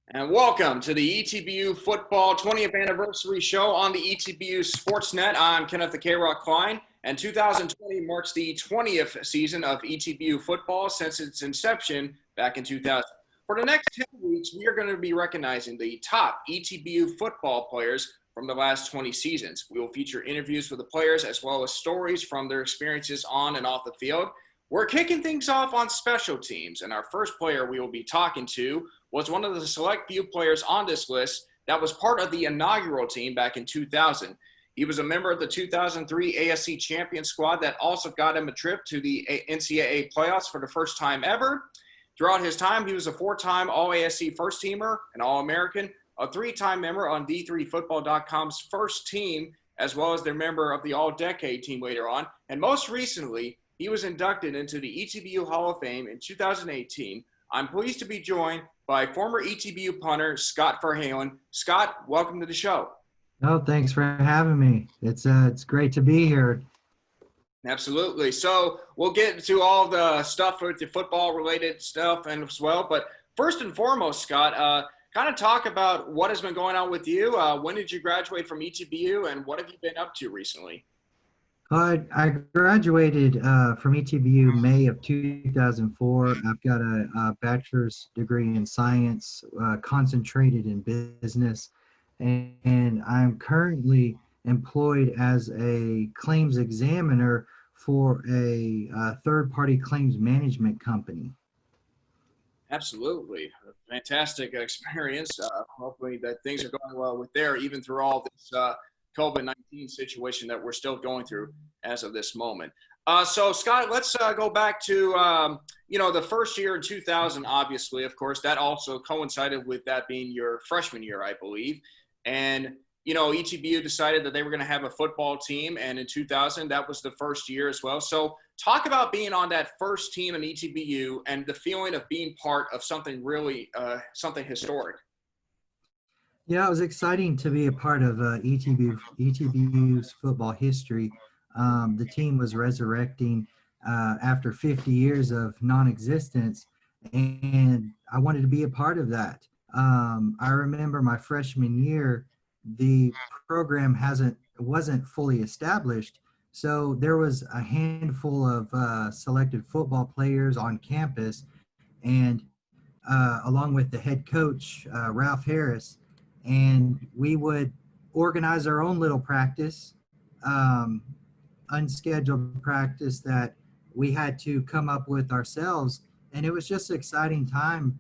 And welcome to the ETBU Football 20th Anniversary Show on the ETBU Sportsnet. I'm Kenneth the K-Rock Klein, and 2020 marks the 20th season of ETBU football since its inception back in 2000. For the next 10 weeks, we are going to be recognizing the top ETBU football players from the last 20 seasons. We will feature interviews with the players as well as stories from their experiences on and off the field. We're kicking things off on special teams, and our first player we will be talking to was one of the select few players on this list that was part of the inaugural team back in 2000. He was a member of the 2003 ASC champion squad that also got him a trip to the NCAA playoffs for the first time ever. Throughout his time, he was a four-time All-ASC first-teamer, an All-American, a three-time member on D3Football.com's first team, as well as their member of the All-Decade team later on. And most recently, he was inducted into the ETBU Hall of Fame in 2018. I'm pleased to be joined by former ETBU punter Scott Verhalen. Scott, welcome to the show. Oh, thanks for having me. It's great to be here. Absolutely. So we'll get into all the stuff with the football-related stuff and as well. But first and foremost, Scott, kind of talk about what has been going on with you. When did you graduate from ETBU, and what have you been up to recently? I graduated from ETBU May of 2004. I've got a bachelor's degree in science, concentrated in business, and I'm currently employed as a claims examiner for a third-party claims management company. Absolutely. A fantastic experience. Hopefully that things are going well with there, even through all this COVID-19 situation that we're still going through as of this moment. So, Scott, let's go back to, the first year in 2000, obviously, of course. That also coincided with that being your freshman year, I believe. And, ETBU decided that they were going to have a football team. And in 2000, that was the first year as well. So talk about being on that first team in ETBU and the feeling of being part of something really, something historic. Yeah, it was exciting to be a part of ETBU's football history. The team was resurrecting after 50 years of non-existence, and I wanted to be a part of that. I remember my freshman year, the program wasn't fully established, so there was a handful of selected football players on campus, and along with the head coach, Ralph Harris, and we would organize our own little practice, unscheduled practice that we had to come up with ourselves. And it was just an exciting time,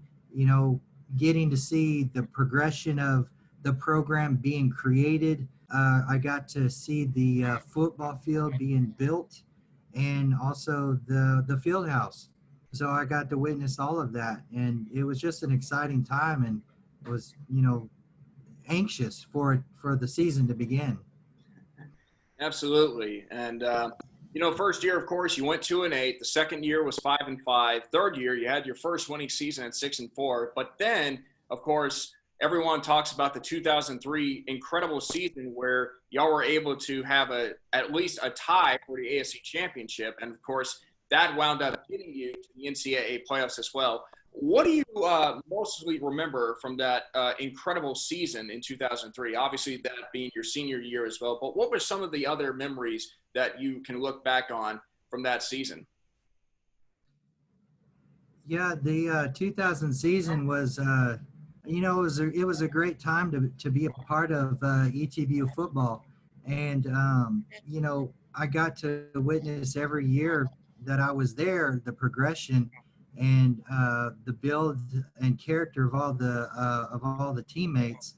getting to see the progression of the program being created. I got to see the football field being built and also the field house. So I got to witness all of that. And it was just an exciting time, and it was, anxious for the season to begin. Absolutely. And, first year, of course, you went 2-8. The second year was 5-5. Third year, you had your first winning season at 6-4. But then, of course, everyone talks about the 2003 incredible season where y'all were able to have at least a tie for the ASC championship. And, of course, that wound up getting you to the NCAA playoffs as well. What do you mostly remember from that incredible season in 2003? Obviously, that being your senior year as well. But what were some of the other memories that you can look back on from that season? Yeah, the 2000 season was, it was a great time to be a part of ETBU football. And, I got to witness every year that I was there, the progression and the build and character of all the teammates.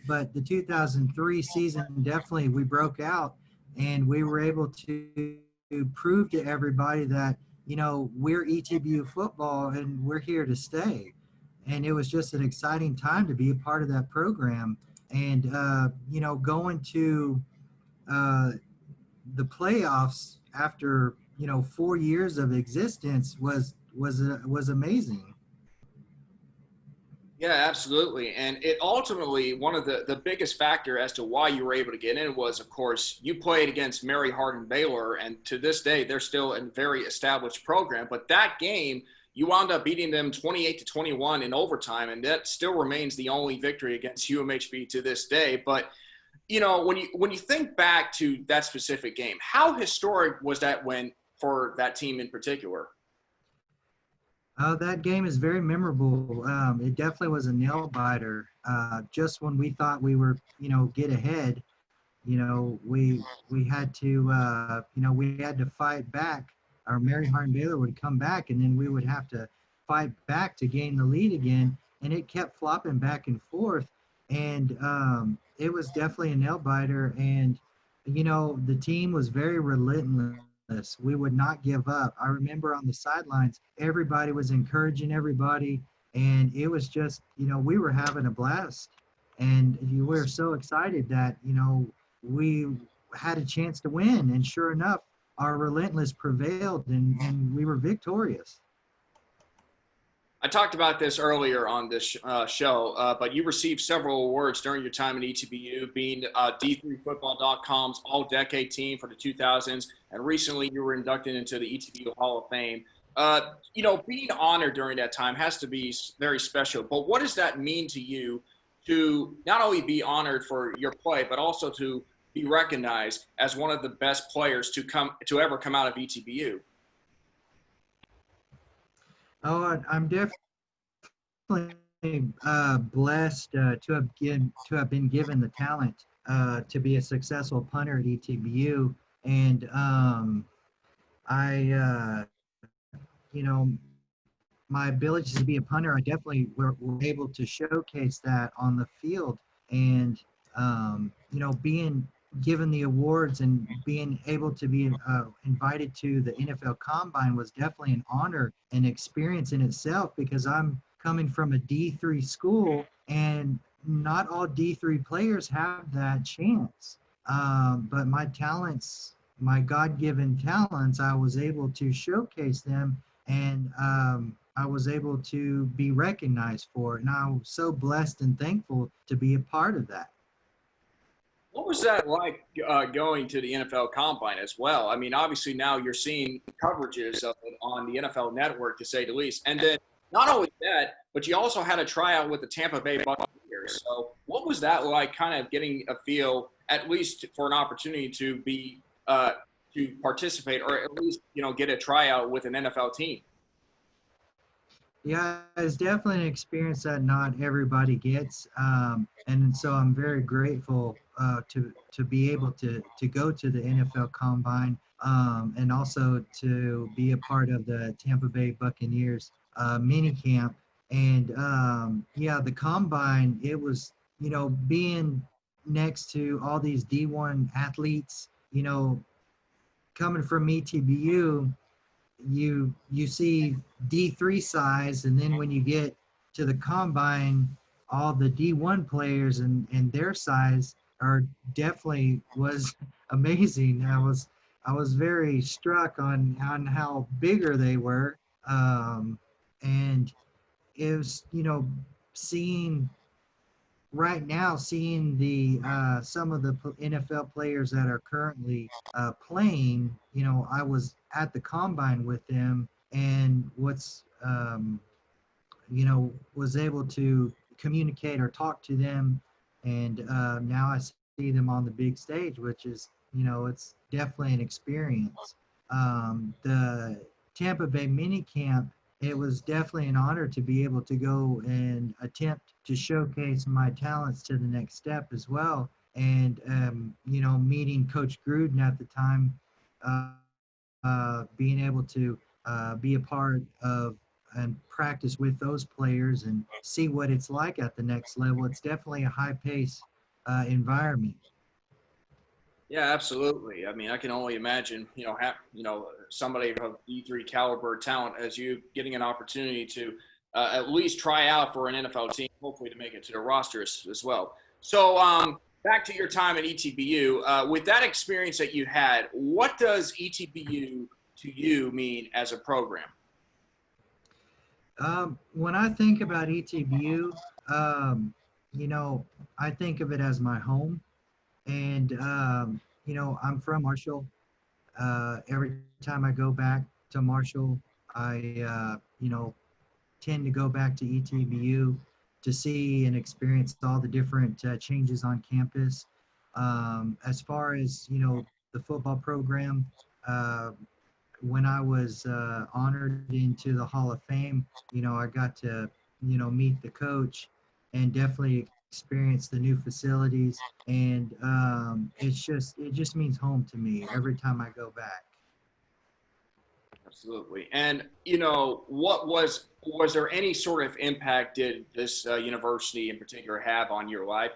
But the 2003 season, definitely we broke out, and we were able to prove to everybody that, we're ETBU football and we're here to stay. And it was just an exciting time to be a part of that program. And, going to the playoffs after, 4 years of existence was amazing. Yeah, absolutely. And it ultimately, one of the biggest factor as to why you were able to get in was, of course, you played against Mary Hardin Baylor, and to this day, they're still a very established program. But that game, You wound up beating them 28-21 in overtime, and that still remains the only victory against UMHB to this day. But when you think back to that specific game, how historic was that win for that team in particular? That game is very memorable. It definitely was a nail biter. Just when we thought we were, get ahead, we had to, we had to fight back. Our Mary Hardin Baylor would come back, and then we would have to fight back to gain the lead again. And it kept flopping back and forth, and it was definitely a nail biter. And the team was very relentless. We would not give up. I remember on the sidelines, everybody was encouraging everybody, and it was just, we were having a blast, and you were so excited that we had a chance to win, and sure enough, our relentless prevailed, and we were victorious. I talked about this earlier on this show, but you received several awards during your time at ETBU, being D3Football.com's All-Decade Team for the 2000s, and recently you were inducted into the ETBU Hall of Fame. Being honored during that time has to be very special, but what does that mean to you to not only be honored for your play, but also to be recognized as one of the best players to ever come out of ETBU? Oh, I'm definitely blessed to have been given the talent to be a successful punter at ETBU, and I, my ability to be a punter, I definitely were able to showcase that on the field, and being given the awards and being able to be invited to the NFL Combine was definitely an honor and experience in itself, because I'm coming from a D3 school, and not all D3 players have that chance. But my talents, my God-given talents, I was able to showcase them, and I was able to be recognized for it. And I'm so blessed and thankful to be a part of that. What was that like going to the NFL Combine as well? I mean, obviously now you're seeing coverages of it on the NFL Network, to say the least. And then not only that, but you also had a tryout with the Tampa Bay Buccaneers. So what was that like, kind of getting a feel, at least for an opportunity to participate, or at least get a tryout with an NFL team? Yeah, it's definitely an experience that not everybody gets, and so I'm very grateful to be able to go to the NFL Combine, and also to be a part of the Tampa Bay Buccaneers mini camp. And yeah, the Combine, it was, being next to all these D1 athletes, coming from ETBU, you see D3 size, and then when you get to the combine, all the D1 players and their size are definitely was amazing. I was very struck on how bigger they were, and it was, seeing right now, seeing the some of the NFL players that are currently playing, I was at the combine with them, and was able to communicate or talk to them, and now I see them on the big stage, which is, it's definitely an experience. The Tampa Bay mini camp, it was definitely an honor to be able to go and attempt to showcase my talents to the next step as well. And, meeting Coach Gruden at the time, being able to be a part of and practice with those players and see what it's like at the next level. It's definitely a high pace environment. Yeah, absolutely. I mean, I can only imagine, somebody of D3 caliber talent as you getting an opportunity to at least try out for an NFL team, hopefully to make it to the roster as well. So back to your time at ETBU, with that experience that you had, what does ETBU to you mean as a program? When I think about ETBU, I think of it as my home. And, I'm from Marshall. Every time I go back to Marshall, I tend to go back to ETBU to see and experience all the different changes on campus. As far as, the football program, uh, when I was honored into the Hall of Fame, I got to, meet the coach and definitely experience the new facilities. And it just means home to me every time I go back. Absolutely. And what was there any sort of impact did this university in particular have on your life?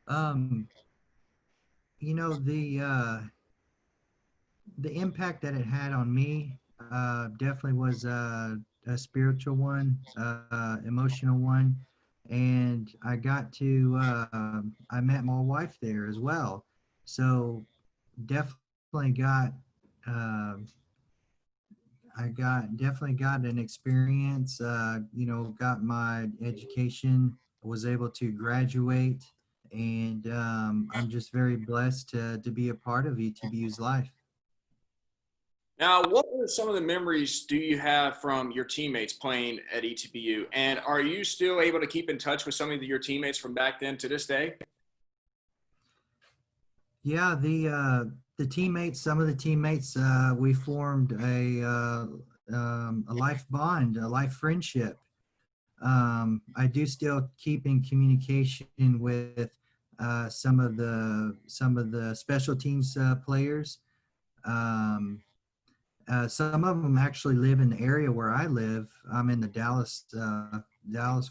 Um, you know, the impact that it had on me definitely was a spiritual one, emotional one, and I met my wife there as well. So definitely got uh, definitely got an experience. Got my education, was able to graduate, and I'm just very blessed to be a part of ETBU's life. Now, what were some of the memories do you have from your teammates playing at ETBU? And are you still able to keep in touch with some of your teammates from back then to this day? Yeah, the teammates, some of the teammates, we formed a life bond, a life friendship. I do still keep in communication with some of the special teams players. Um, some of them actually live in the area where I live. I'm in the Dallas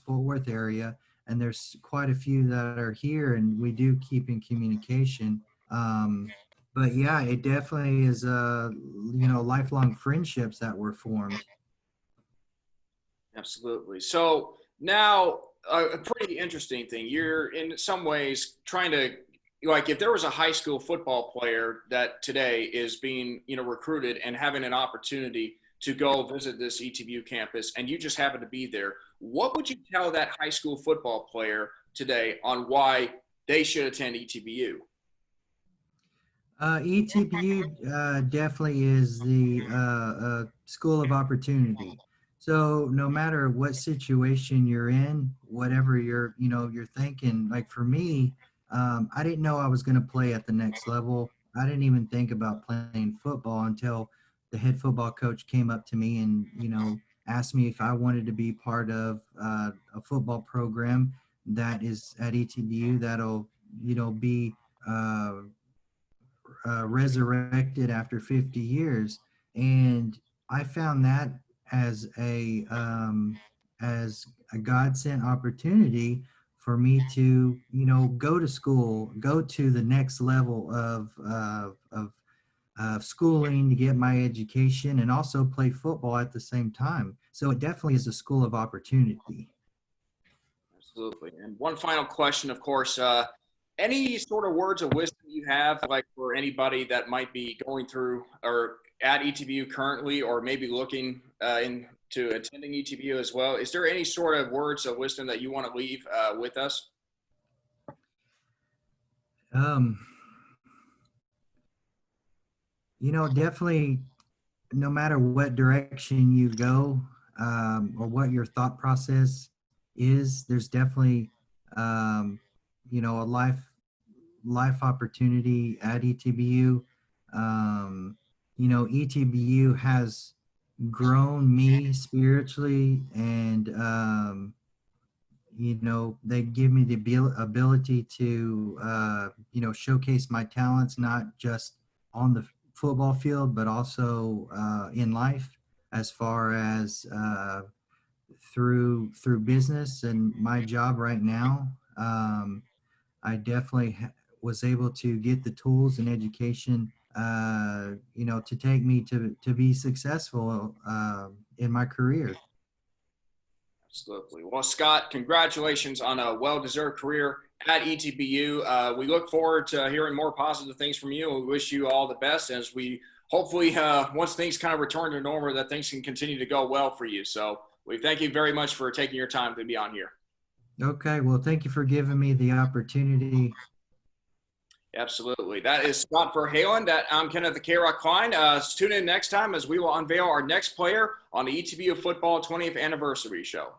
Fort Worth area, and there's quite a few that are here, and we do keep in communication. Um, but yeah, it definitely is, lifelong friendships that were formed. Absolutely. So now, a pretty interesting thing. You're in some ways trying to, like, if there was a high school football player that today is being, recruited and having an opportunity to go visit this ETBU campus, and you just happen to be there, what would you tell that high school football player today on why they should attend ETBU? ETBU definitely is the school of opportunity. So no matter what situation you're in, whatever you're thinking. Like for me, I didn't know I was going to play at the next level. I didn't even think about playing football until the head football coach came up to me and asked me if I wanted to be part of a football program that is at ETBU that'll be resurrected after 50 years, and I found that as a God sent opportunity for me to go to school, go to the next level of schooling to get my education, and also play football at the same time. So it definitely is a school of opportunity. Absolutely. And one final question, of course, any sort of words of wisdom you have, like for anybody that might be going through or at ETBU currently, or maybe looking into attending ETBU as well? Is there any sort of words of wisdom that you want to leave with us? Um, Definitely, no matter what direction you go, or what your thought process is, there's definitely a life opportunity at ETBU. ETBU has grown me spiritually, and they give me the ability to showcase my talents, not just on the football field but also in life, as far as through business and my job right now. I definitely was able to get the tools and education to take me to be successful in my career. Absolutely. Well, Scott, congratulations on a well-deserved career at ETBU. We look forward to hearing more positive things from you, and we wish you all the best as we hopefully, once things kind of return to normal, that things can continue to go well for you. So we thank you very much for taking your time to be on here. Okay, well, thank you for giving me the opportunity. Absolutely. That is Scott Verhalen. I'm Kenneth the K-Rock Klein. Tune in next time as we will unveil our next player on the ETBU Football 20th Anniversary Show.